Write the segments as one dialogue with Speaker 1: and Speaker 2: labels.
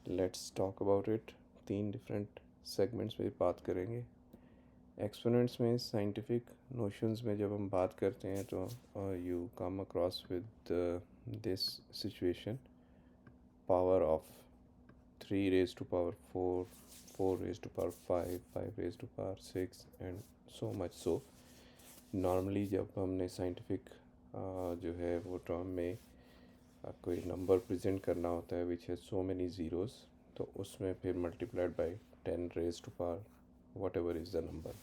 Speaker 1: Let's talk about it. 3 different segments में बात करेंगे। एक्सपोनेंट्स में साइंटिफिक नोशंस में जब हम बात करते हैं तो you come across with this situation, power of 3 raise to power 4, 4 raise to power 5, 5 raise to power 6 and so much so. Normally जब हमने साइंटिफिक जो है वो टर्म में कोई नंबर प्रेजेंट करना होता है which has so many zeros, तो उसमें फिर multiplied by 10 raise to power whatever is the number,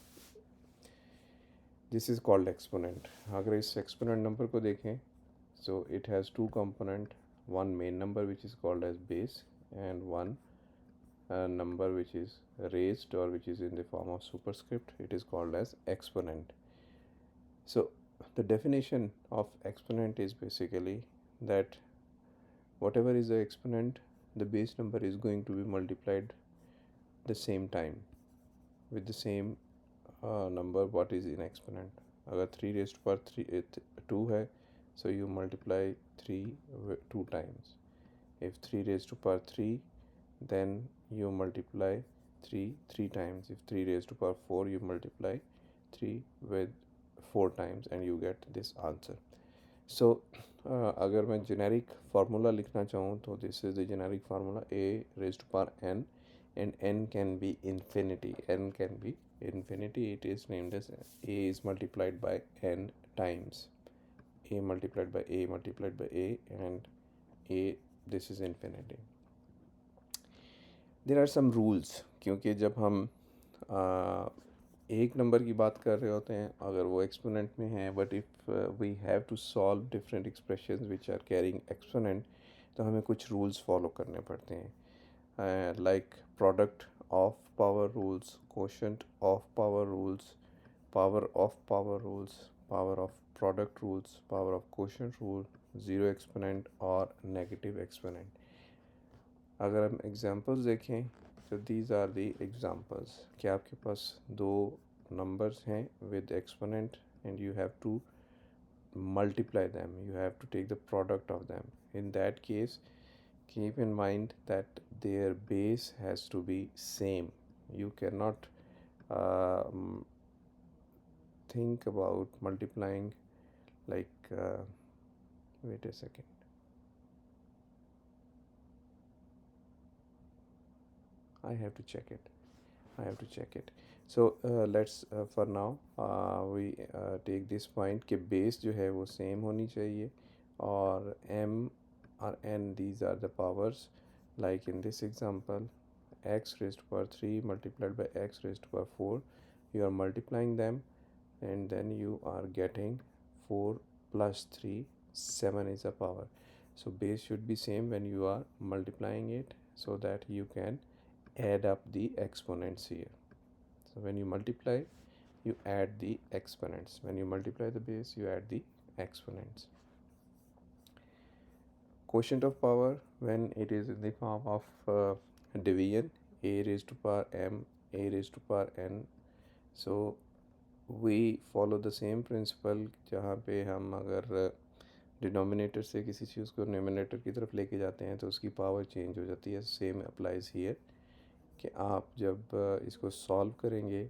Speaker 1: this is called exponent. अगर इस एक्सपोनेंट नंबर को देखें so it has two component, one main number which is called as base and one number which is raised or which is in the form of superscript, it is called as exponent. So the definition of exponent is basically that whatever is the exponent, the base number is going to be multiplied the same time with the same number what is in exponent. अगर 3 raised to power 2 है, so you multiply 3 2 times. If 3 raised to power 3, then you multiply 3 times. If 3 raised to power 4, you multiply 3 with 4 times and you get this answer. So अगर मैं generic formula लिखना चाहूँ तो this is the generic formula a raised to power n, and n can be infinity. N can be infinity. It is named as a is multiplied by n times. A multiplied by a multiplied by a, and a, this is infinity. There are some rules, क्योंकि जब हम एक number की बात कर रहे होते हैं अगर वो एक्सपोनेंट में है, but if we have to solve different expressions which are carrying exponent, तो हमें कुछ रूल्स फॉलो करने पड़ते हैं, like product of power rules, quotient of power rules, power of power rules, power of product rules, power of quotient rule, zero exponent और negative exponent. अगर हम examples देखें तो दीज आर दी एग्जांपल्स कि आपके पास दो नंबर्स हैं with exponent and you have to multiply them, you have to take the product of them. In that case, keep in mind that their base has to be same. You cannot think about multiplying like wait a second. I have to check it. So let's for now we take this point कि base जो है वो same होनी चाहिए, और m और n, these are the powers. Like in this example, x raised to power 3 multiplied by x raised to power 4, you are multiplying them and then you are getting 4 plus 3, 7 is a power. So base should be same when you are multiplying it, so that you can add up the exponents here. So when you multiply, you add the exponents. When you multiply the base, you add the exponents. Quotient of power, when it is in the form of division, a raised to power m, a raised to power n. So we follow the same principle, जहाँ पे हम अगर denominator से किसी चीज़ को numerator की तरफ लेके जाते हैं तो उसकी पावर चेंज हो जाती है. सेम अप्लाइज हियर कि आप जब इसको सॉल्व करेंगे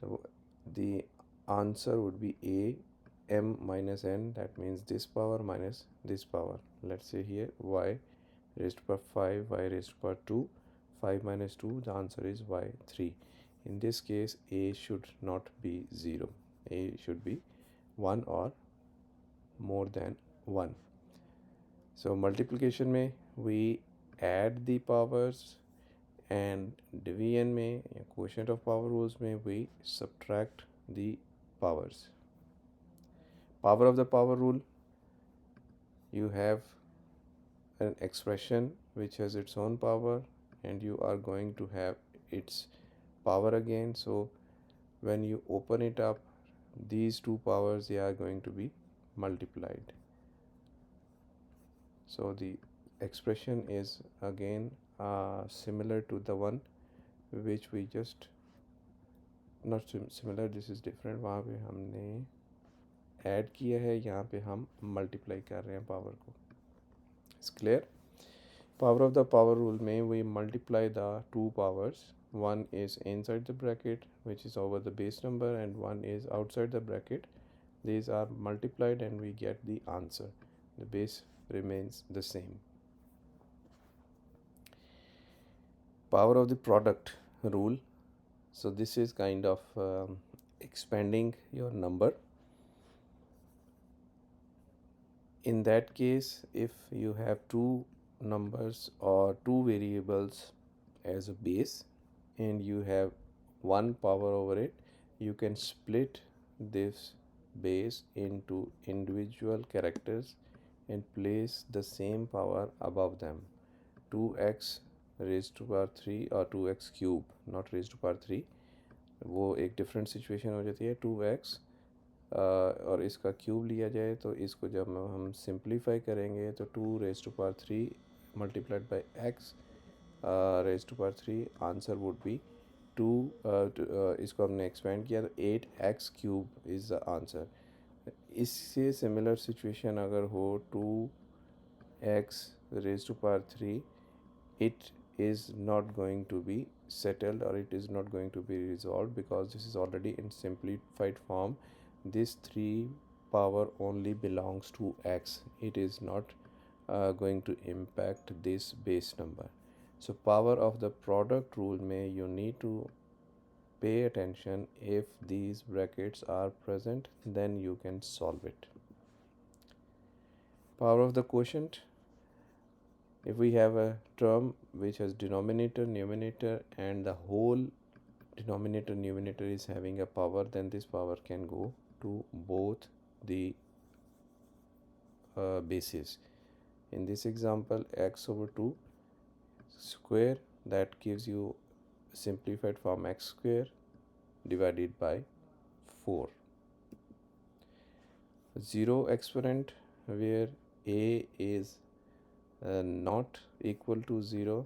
Speaker 1: तो the answer would B a m minus n, that means this power minus this power. Let's say here y raised to power 5, y raised to power 2, 5 minus 2, the answer is y 3. In this case a should not be 0, a should be 1 or more than 1. So multiplication में we add the powers, and division में या quotient of power rules में we subtract the powers. Power of the power rule, you have an expression which has its own power and you are going to have its power again. So when you open it up, these two powers, they are going to be multiplied. So the expression is again similar to the one which we just, not similar, this is different. वहाँ पे हमने add किया है, यहाँ पे हम multiply कर रहे हैं पावर को. It's clear. Power of the power rule में we multiply the two powers. One is inside the bracket, which is over the base number, and one is outside the bracket. These are multiplied and we get the answer. The base remains the same. Power of the product rule. So this is kind of expanding your number. In that case, if you have two numbers or two variables as a base and you have one power over it, you can split this base into individual characters and place the same power above them. 2x raised to power 3 or 2x cube, not raised to power 3, वो एक different situation हो जाती है. 2x और इसका cube लिया जाए तो इसको जब हम सिंप्लीफाई करेंगे तो 2 raise to power 3 multiplied by x raise to power 3 answer would be 2. इसको हमने एक्सपेंड किया तो 8x cube is the answer. इससे सिमिलर सिचुएशन अगर हो 2x raise to power 3, it is not going to be settled or it is not going to be resolved because this is already in simplified form. This 3 power only belongs to x. It is not going to impact this base number. So power of the product rule may you need to pay attention. If these brackets are present, then you can solve it. Power of the quotient. If we have a term which has denominator, numerator, and the whole denominator numerator is having a power, then this power can go to both the bases. In this example, x over 2 square, that gives you simplified form x square divided by 4. 0 exponent where a is not equal to 0.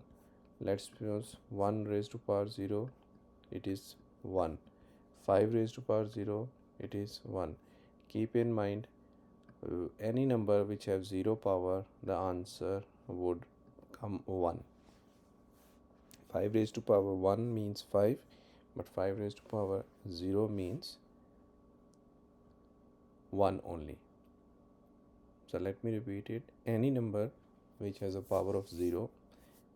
Speaker 1: Let's suppose 1 raised to power 0, it is 1. 5 raised to power 0, it is 1. Keep in mind, any number which have 0 power, the answer would come 1. 5 raised to power 1 means 5, but 5 raised to power 0 means 1 only. So let me repeat it. Any number which has a power of 0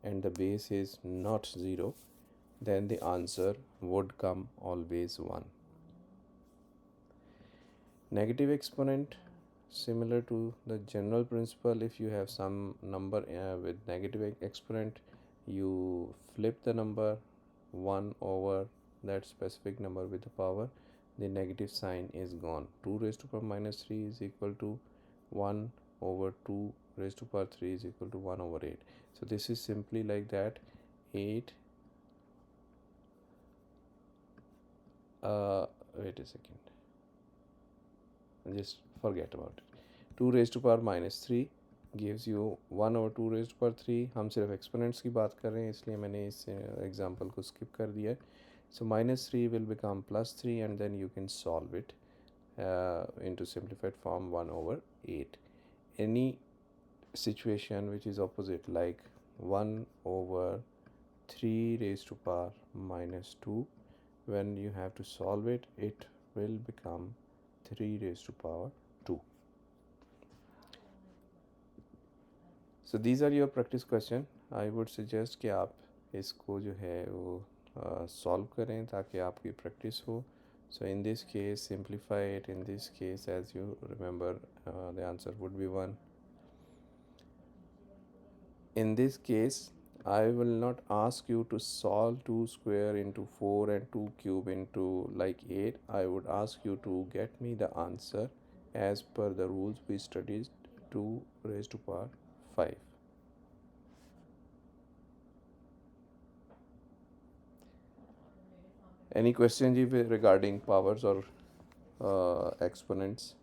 Speaker 1: and the base is not 0, then the answer would come always 1. Negative exponent, similar to the general principle. If you have some number with negative exponent, you flip the number 1 over that specific number with the power, the negative sign is gone. 2 raised to power minus 3 is equal to 1 over 2 raised to power 3 is equal to 1 over 8. So this is simply like that. 8 wait a second, just forget about it. 2 raised to power minus 3 gives you 1 over 2 raised to power 3. हम सिर्फ exponents की बात कर रहे हैं इसलिए मैंने इस एग्जांपल को स्किप कर दिया है. So minus 3 will become plus 3 and then you can solve it into simplified form 1 over 8. Any situation which is opposite, like 1 over 3 raised to power minus 2, when you have to solve it, it will become 3 raised to power 2. So these are your practice question. I would suggest कि आप इसको जो है वो solve करें ताकि आपकी practice हो. So in this case, simplify it. In this case, as you remember, the answer would be 1. In this case, I will not ask you to solve 2 square into 4 and 2 cube into like 8. I would ask you to get me the answer as per the rules we studied, 2 raised to power 5. Any question regarding powers or exponents?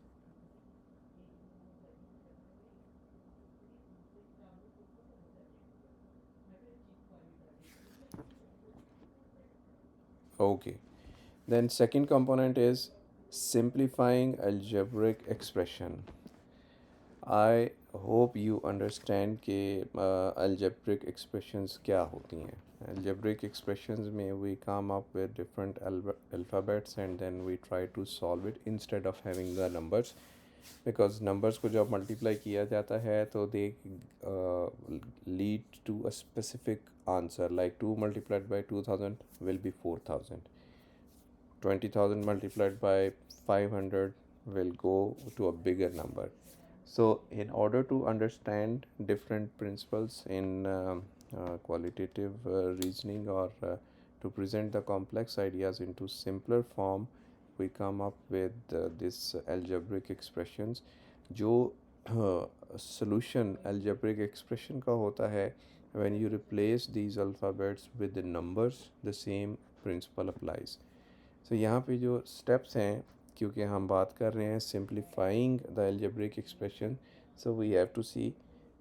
Speaker 1: Okay. Then second component is simplifying algebraic expression. I hope you understand कि algebraic expressions क्या होती हैं. Algebraic expressions में we come up with different alphabets and then we try to solve it instead of having the numbers, because numbers को जब multiply किया जाता है तो they lead to a specific answer, like 2 multiplied by 2000 will be 4000. 20,000 multiplied by 500 will go to a bigger number. So, in order to understand different principles in qualitative reasoning, or to present the complex ideas into simpler form, we come up with this algebraic expressions. जो solution algebraic expression का होता है, when you replace these alphabets with the numbers, the same principle applies. So यहाँ पे जो steps हैं, क्योंकि हम बात कर रहे हैं simplifying the algebraic expression, so we have to see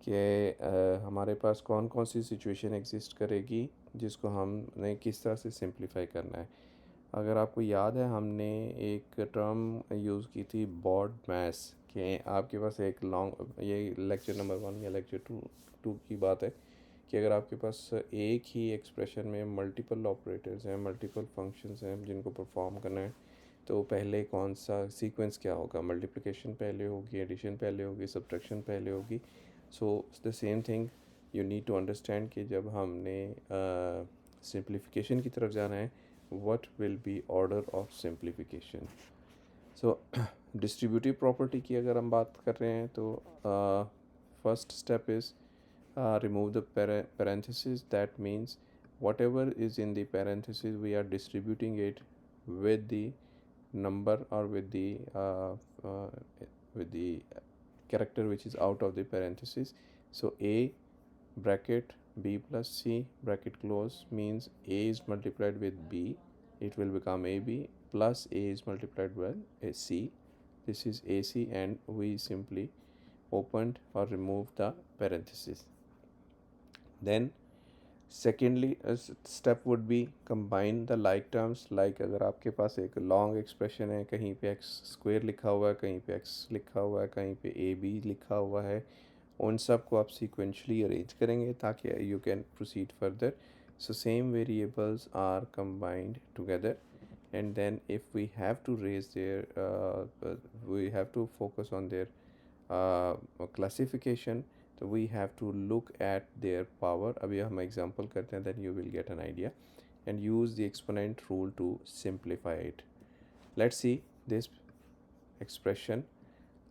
Speaker 1: कि हमारे पास कौन कौन सी सिचुएशन एग्जिस्ट करेगी जिसको हमने किस तरह से सिंप्लीफाई करना है. अगर आपको याद है, हमने एक टर्म यूज़ की थी बॉड मैस, कि आपके पास एक लॉन्ग, ये लेक्चर नंबर 1 या लेक्चर टू की बात है, कि अगर आपके पास एक ही एक्सप्रेशन में मल्टीपल ऑपरेटर्स हैं, मल्टीपल फंक्शंस हैं जिनको परफॉर्म करना है, तो पहले कौन सा सीक्वेंस क्या होगा. मल्टीप्लिकेशन पहले होगी, एडिशन पहले होगी, सब्ट्रैक्शन पहले होगी. So the same thing you need to understand कि जब हमने सिंप्लीफिकेशन की तरफ जाना है, what will be order of simplification. So distributive property की अगर हम बात कर रहे हैं तो first step is remove the parenthesis. That means whatever is in the parenthesis, we are distributing it with the number or with the character which is out of the parenthesis. So a bracket b plus c bracket close means a is multiplied with b, it will become ab, plus a is multiplied with a c, this is ac, and we simply opened or removed the parenthesis. Then secondly step would be combine the like terms. Like अगर आपके पास एक long expression है, कहीं पे x square लिखा हुआ है, कहीं पे x लिखा हुआ है, कहीं पे ए बी लिखा हुआ है, उन सब को आप सीक्वेंशली अरेंज करेंगे ताकि you can proceed further. So same variables are combined together, and then if we have to raise their we have to focus on their classification, so we have to look at their power. अभी हम example करते हैं, then you will get an idea, and use the exponent rule to simplify it. Let's see this expression.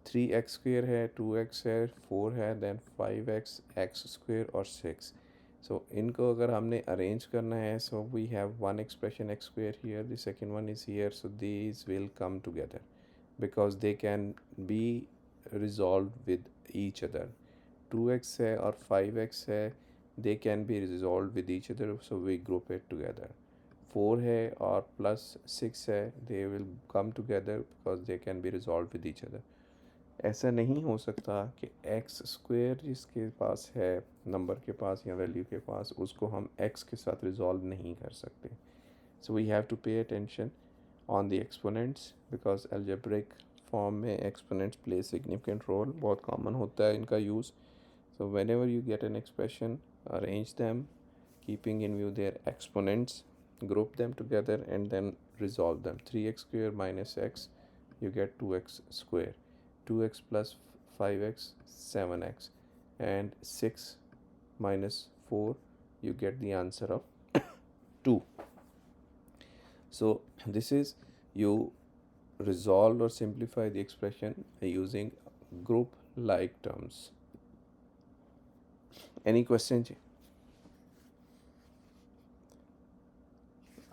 Speaker 1: 3x square है, 2x है, 4 है, then 5x, x square और 6. सो इनको अगर हमने अरेंज करना है, so we have one expression x square here, the second one is here, so these will come together because they can be resolve with each other. 2x है और 5x है, they can be resolve with each other, so we group it together. 4 है और plus 6 है, they will come together because they can be resolve with each other. ऐसा नहीं हो सकता कि x स्क्वेयर जिसके पास है, नंबर के पास या वैल्यू के पास, उसको हम x के साथ रिजॉल्व नहीं कर सकते. So we have to pay attention on the exponents, because algebraic form में एक्सपोनेंट्स प्ले सिग्निफिकेंट रोल, बहुत कॉमन होता है इनका use. So whenever you get an expression, arrange them keeping in view their exponents, group them together and then resolve them. 3x square minus x, you get 2x square. 2x plus 5x, 7x, and 6 minus 4, you get the answer of 2. So this is, you resolve or simplify the expression using group like terms. Any questions?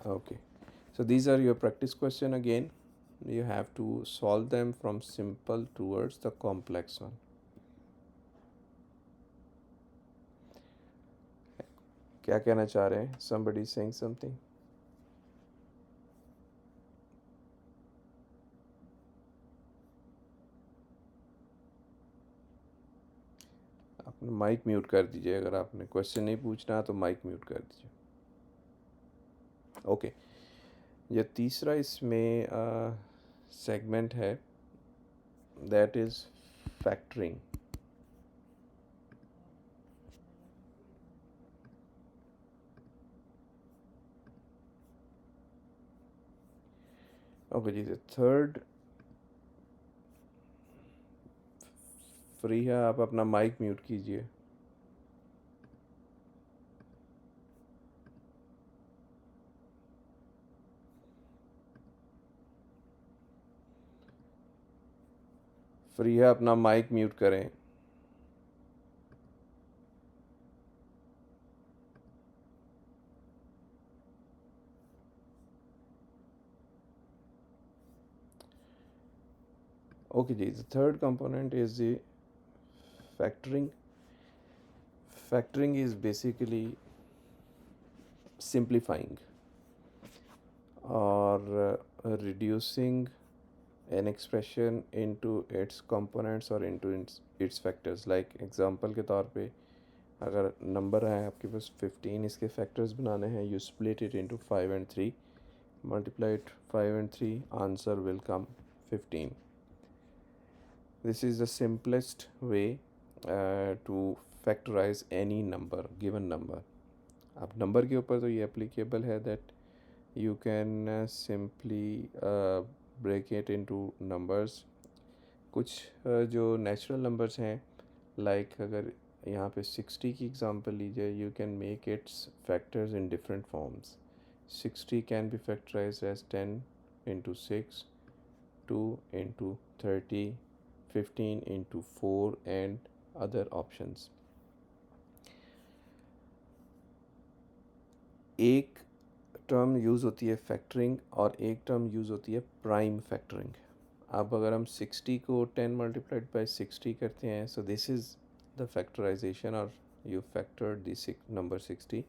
Speaker 1: Okay, so these are your practice question. Again, you have to solve them from simple towards the complex one. क्या कहना चाह रहे हैं? Somebody is saying something. अपना mic mute कर दीजिए. अगर आपने क्वेश्चन नहीं पूछना तो माइक म्यूट कर दीजिए. ओके, ये तीसरा इसमें सेगमेंट है, दैट इज़ फैक्टरिंग. ओके जी, थर्ड फ्री है, आप अपना माइक म्यूट कीजिए। फ्री है, अपना माइक म्यूट करें। ओके जी, the third component is the factoring. Factoring is basically simplifying or reducing an expression into its components or into its factors. Like example के तौर पे अगर नंबर है आपके पास 15, इसके फैक्टर्स बनाने हैं, you split it into 5 and 3, multiply it 5 and 3, answer will come 15. This is the simplest way to factorize any number, given number. अब नंबर के ऊपर तो ये एप्लीकेबल है that you can simply break it into numbers. कुछ जो natural numbers हैं, like अगर यहाँ पे 60 की एग्जांपल लीजिए, you can make its factors in different forms. 60 can be factorized as 10 into 6, 2 into 30, 15 into 4 and other options. एक टर्म यूज़ होती है फैक्टरिंग और एक टर्म यूज़ होती है प्राइम फैक्टरिंग। अब अगर हम 60 को 10 मल्टीप्लाइड बाय 60 करते हैं, so this is the factorization, और you factored the number 60,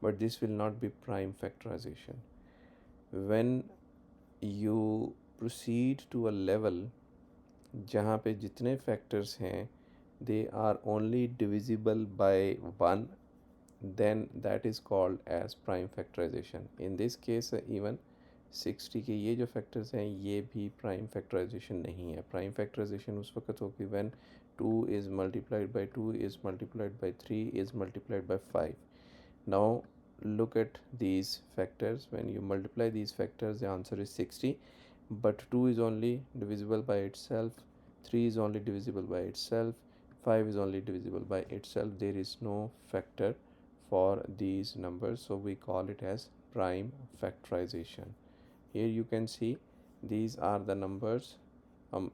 Speaker 1: but this will not be prime factorization. When you proceed to a level जहाँ पे जितने factors हैं they are only divisible by 1, then that is called as prime factorization. In this case even 60 के ये जो factors हैं ये भी प्राइम फैक्टराइजेशन नहीं है। प्राइम फैक्टराइजेशन उस वक्त होगी when 2 is multiplied by 2 is multiplied by 3 is multiplied by 5. Now look at these factors. When you multiply these factors, the answer is 60, but 2 is only divisible by itself, 3 is only divisible by itself, 5 is only divisible by itself. There is no factor for these numbers, so we call it as prime factorization. Here you can see these are the numbers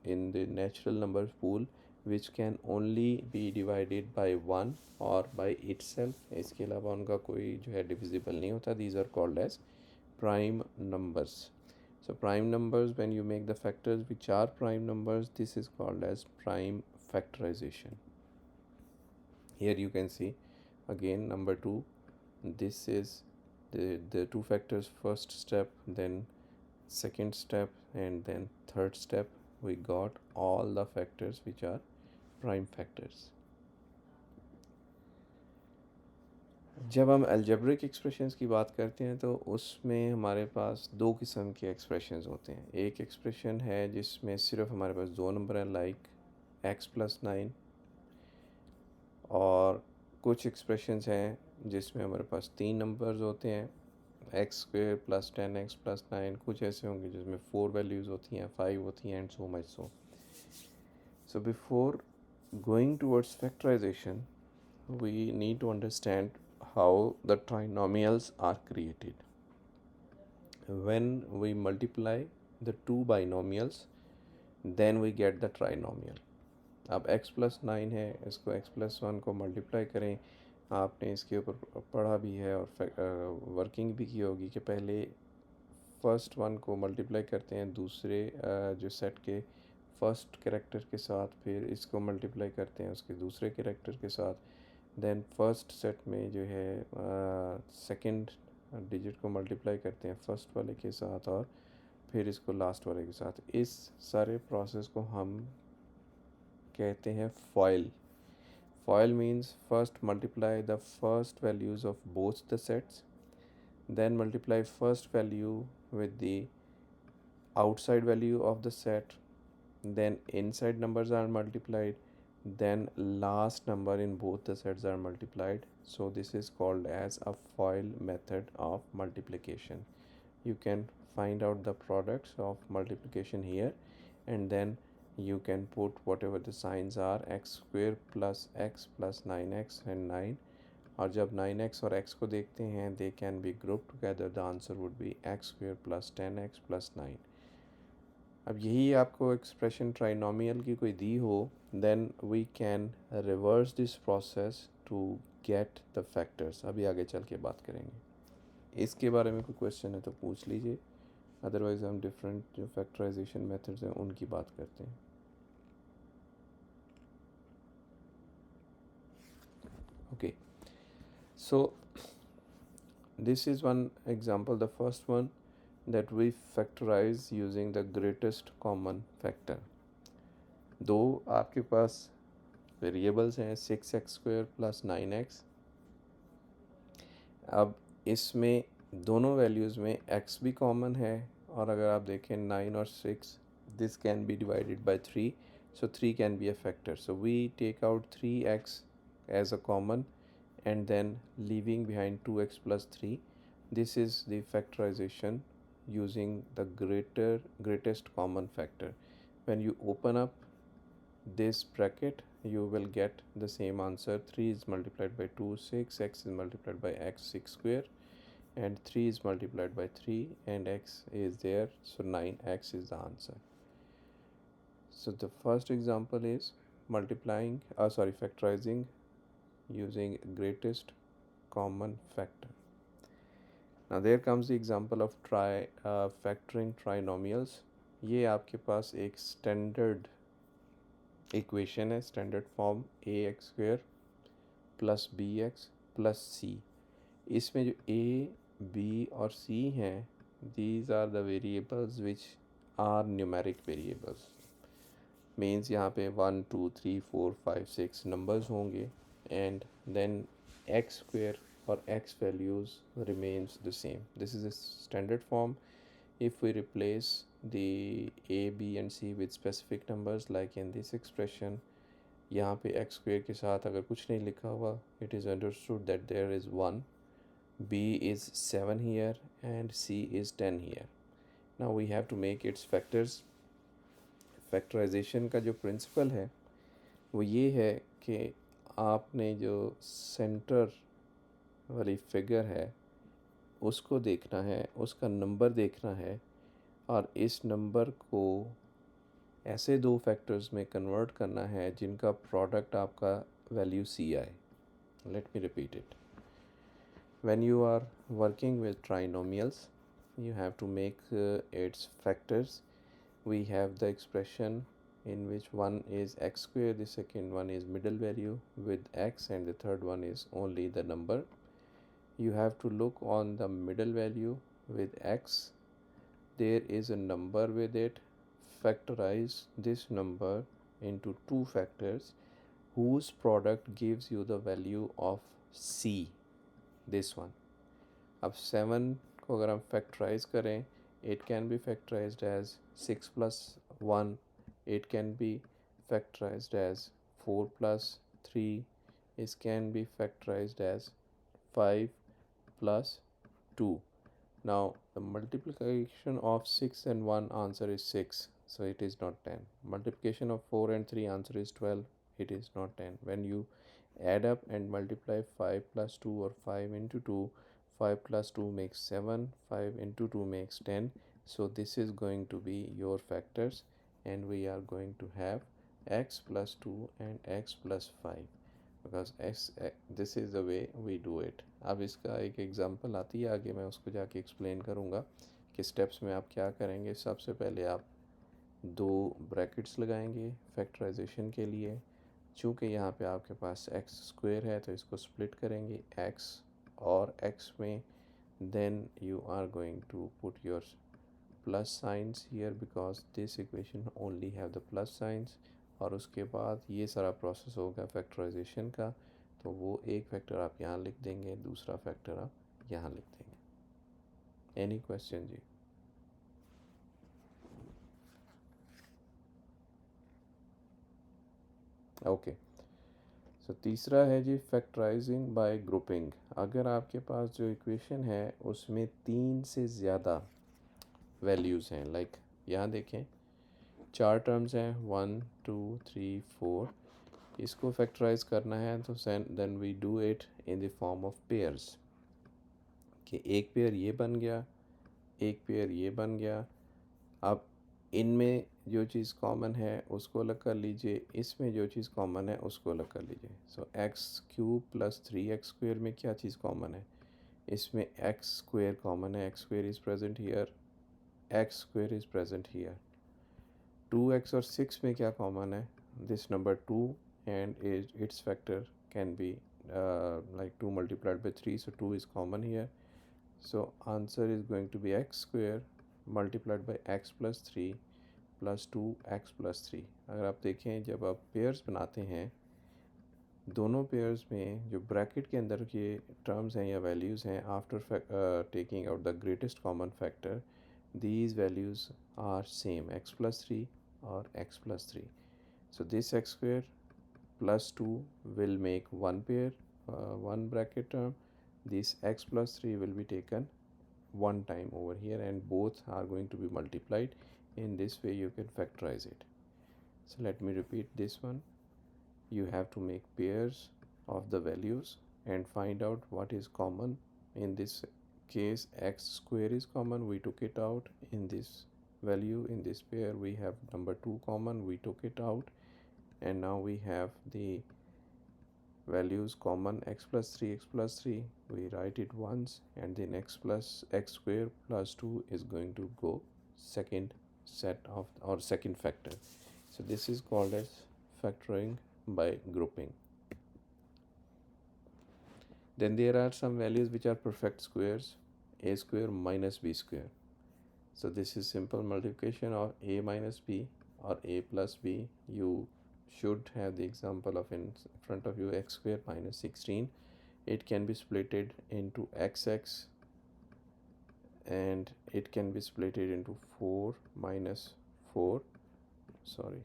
Speaker 1: in the natural number pool which can only be divided by 1 or by itself. इसके अलावा उनका कोई जो है divisible नहीं होता. These are called as prime numbers. So prime numbers, when you make the factors which are prime numbers, this is called as prime factorization. Here you can see again number 2. This is the two factors, first step, then second step, and then third step. We got all the factors which are prime factors. जब हम algebraic expressions की बात करते हैं तो उसमें हमारे पास दो किस्म के एक्सप्रेशंस होते हैं। एक एक्सप्रेशन है जिसमें सिर्फ हमारे पास दो नंबर हैं, लाइक x+9, और कुछ एक्सप्रेशंस हैं जिसमें हमारे पास तीन नंबर्स होते हैं, x² + 10x + 9। कुछ ऐसे होंगे जिसमें 4 वैल्यूज़ होती हैं, 5 होती हैं, and so much so. So before going towards factorization, we need to understand how the trinomials are created. When we multiply the two binomials, then we get the trinomial. अब x+9 है, इसको x+1 को multiply करें। आपने इसके ऊपर पढ़ा भी है और वर्किंग भी की होगी कि पहले फर्स्ट वन को मल्टीप्लाई करते हैं दूसरे जो सेट के फर्स्ट कैरेक्टर के साथ, फिर इसको मल्टीप्लाई करते हैं उसके दूसरे कैरेक्टर के साथ, देन फर्स्ट सेट में जो है सेकंड डिजिट को मल्टीप्लाई करते हैं फर्स्ट वाले के साथ, और फिर इसको लास्ट वाले के साथ। इस सारे प्रोसेस को हम कहते हैं foil. Foil means first multiply the first values of both the sets, then multiply first value with the outside value of the set, then inside numbers are multiplied, then last number in both the sets are multiplied. So this is called as a FOIL method of multiplication. you can find out the products of multiplication here, and then you can put whatever the signs are, x square plus 9x and 9, और जब 9x और x को देखते हैं they can be grouped together, the answer would be x square plus 10x plus 9. अब यही आपको expression trinomial की कोई दी हो, then we can reverse this process to get the factors. अभी आगे चल के बात करेंगे. इसके बारे में कोई क्वेश्चन है तो पूछ लीजिए, अदरवाइज हम डिफरेंट जो फैक्टराइजेशन मेथड्स हैं उनकी बात करते हैं. Okay, so this is one example, the first one, that we factorize using the greatest common factor. दो आपके पास वेरिएबल्स हैं 6x स्क्वायर प्लस 9x. अब इसमें दोनों वैल्यूज़ में x भी कॉमन है, और अगर आप देखें 9 और 6, this can be divided by 3, so 3 can be a factor. So we take out 3x as a common and then leaving behind 2x plus 3. This is the factorization using the greatest common factor. When you open up this bracket, you will get the same answer. 3 is multiplied by 2, 6, x is multiplied by x, 6 square, and 3 is multiplied by 3 and x is there, so 9x is the answer. So the first example is factorizing using greatest common factor. Now there comes the example of factoring trinomials. ये आपके पास एक standard equation है, standard form ax square plus bx plus c. इसमें जो a, b और c हैं, these are the variables which are numeric variables. Means यहाँ पे 1 2 3 4 5 6 नंबर्स होंगे, and then x square or x values remains the same. This is a standard form. If we replace the a, b and c with specific numbers like in this expression, यहाँ पे x square के साथ अगर कुछ नहीं लिखा हुआ, it is understood that there is 1, b is 7 here and c is 10 here. Now we have to make its factors. Factorization का जो प्रिंसिपल है वो ये है कि आपने जो सेंटर वाली फिगर है उसको देखना है, उसका नंबर देखना है, और इस नंबर को ऐसे दो फैक्टर्स में कन्वर्ट करना है जिनका प्रोडक्ट आपका वैल्यू सी आए. Let me repeat it. When you are working with trinomials, you have to make its factors. We have the expression in which one is x square, the second one is middle value with x, and the third one is only the number. You have to look on the middle value with x. There is a number with it. Factorize this number into two factors whose product gives you the value of c, this one. अब 7 को अगर हम factorise करें, it can be factorized as 6 plus 1, it can be factorized as 4 plus 3, it can be factorized as 5 plus 2. Now the multiplication of 6 and 1 answer is 6, so it is not 10. Multiplication of 4 and 3 answer is 12, it is not 10. When you add up and multiply 5 plus 2 or 5 into 2, 5 plus 2 makes 7, 5 into 2 makes 10. So this is going to be your factors, and we are going to have x plus 2 and x plus 5 because this is the way we do it. अब इसका एक example आती है आगे, मैं उसको जाके explain करूँगा कि स्टेप्स में आप क्या करेंगे. सबसे पहले आप दो ब्रैकेट्स लगाएंगे फैक्टराइजेशन के लिए. चूँकि यहाँ पे आपके पास x स्क्वायर है तो इसको स्प्लिट करेंगे x और x में, then you are going to put your plus signs here because this equation only have the plus signs. और उसके बाद ये सारा प्रोसेस होगा फैक्टराइजेशन का, तो वो एक फैक्टर आप यहाँ लिख देंगे, दूसरा फैक्टर आप यहाँ लिख देंगे. एनी क्वेश्चन जी? ओके. सो तीसरा है जी फैक्टराइजिंग बाय ग्रुपिंग. अगर आपके पास जो इक्वेशन है उसमें 3 से ज़्यादा वैल्यूज़ हैं, लाइक यहाँ देखें 4 टर्म्स हैं, 1 2 3 4, इसको फैक्टराइज करना है तो then we do it in the form of pairs, कि एक पेयर ये बन गया, एक पेयर ये बन गया। अब इनमें जो चीज़ कॉमन है उसको अलग कर लीजिए, इसमें जो चीज़ कॉमन है उसको अलग कर लीजिए। सो एक्स क्यूब प्लस 3x² में क्या चीज़ कॉमन है, इसमें एक्स स्क्वेयर कॉमन है, x square is present here, x square is present here. 2x और 6 में क्या कॉमन है, this number 2 and it's factor can be like 2 multiplied by 3, so 2 is common here, so answer is going to be x square multiplied by x plus 3 plus 2x+3। अगर आप देखें जब आप pairs बनाते हैं, दोनों पेयर्स में जो ब्रैकेट के अंदर के टर्म्स हैं या वैल्यूज़ हैं, after taking out the greatest common factor, these values are same, x+3 or x+3. So this x square plus 2 will make one pair, one bracket term. This x+3 will be taken one time over here and both are going to be multiplied. In this way you can factorize it. So let me repeat this one. You have to make pairs of the values and find out what is common. In this case x square is common, we took it out. In this value, in this pair, we have number 2 common, we took it out, and now we have the values common, x plus 3, we write it once, and then x square plus 2 is going to go second set of or second factor. So this is called as factoring by grouping. Then there are some values which are perfect squares, a square minus b square. So this is simple multiplication of a minus b or a plus b. You should have the example of in front of you, x square minus 16. It can be splitted into xx and it can be splitted into 4 minus 4, sorry,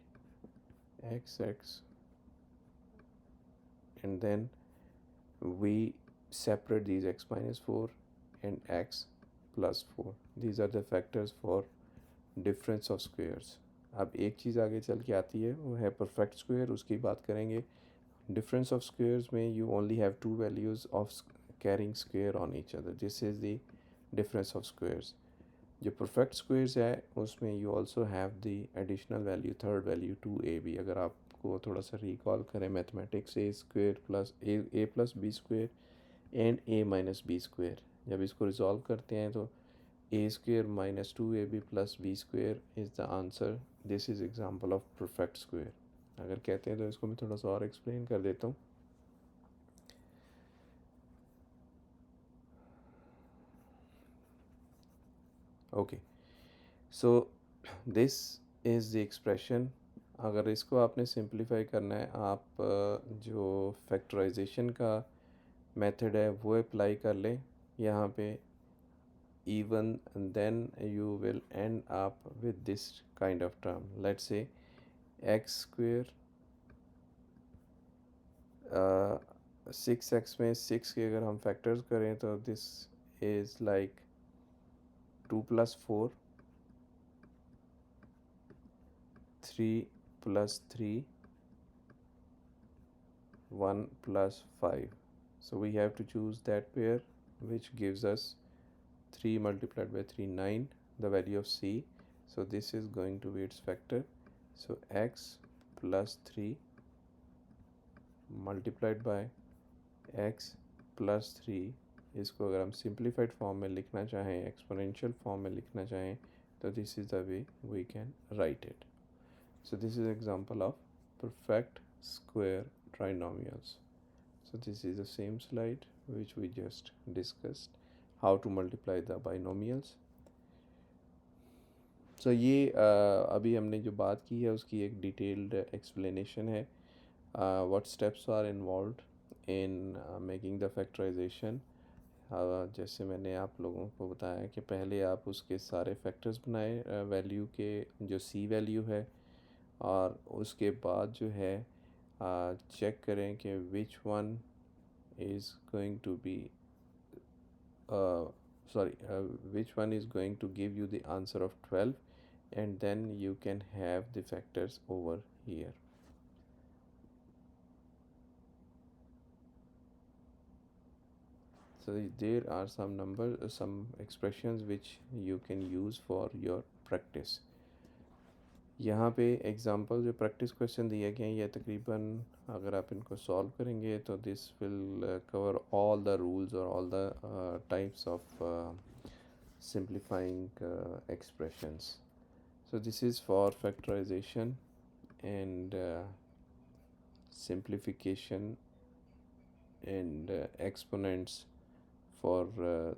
Speaker 1: xx, and then we separate these x minus 4 and x plus 4. These are the factors for difference of squares. अब एक चीज़ आगे चल के आती है, वो है perfect square, उसकी बात करेंगे। डिफरेंस ऑफ स्क्वायर्स में you only have two values of carrying square on each other. This is the difference of squares. जो परफेक्ट स्क्वायर्स है उसमें you also have the additional value, third value 2ab. अगर आपको थोड़ा सा recall करें mathematics, a square plus a plus b square and a minus b square, जब इसको रिजॉल्व करते हैं तो a square minus 2ab plus b square is the answer. This is example of perfect square. अगर कहते हैं तो इसको मैं थोड़ा सा और एक्सप्लेन कर देता हूँ। Okay, so this is the expression. अगर इसको आपने सिंप्लीफाई करना है, आप जो फैक्टराइजेशन का मेथड है वो अप्लाई कर लें यहाँ पे, even then you will end up with this kind of term. Let's say x square 6x में 6 के अगर हम फैक्टर्स करें तो this is like 2 plus 4, 3 plus 3, 1 plus 5. So we have to choose that pair which gives us 3 multiplied by 3, 9, the value of c. So this is going to be its factor. So x plus 3 multiplied by x plus 3, इसको अगर हम simplified form में लिखना चाहें, exponential form में लिखना चाहें, तो this is the way we can write it. So this is example of perfect square trinomials. So this is the same slide which we just discussed, how to multiply the binomials. So ये अभी हमने जो बात की है उसकी एक detailed explanation है. What steps are involved in making the factorization. जैसे मैंने आप लोगों को बताया कि पहले आप उसके सारे फैक्टर्स बनाए वैल्यू के, जो सी वैल्यू है, और उसके बाद जो है चेक करें कि which one is going to be uh, which one is going to give you the answer of 12, and then you can have the factors over here. So there are some numbers, some expressions which you can use for your practice. यहाँ पे example जो practice question दिए गए हैं ये तकरीबन अगर आप इनको सॉल्व करेंगे तो this will cover all the rules और all the types of simplifying expressions. So this is for factorization and simplification and exponents for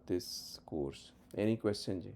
Speaker 1: this course. Any question, Ji?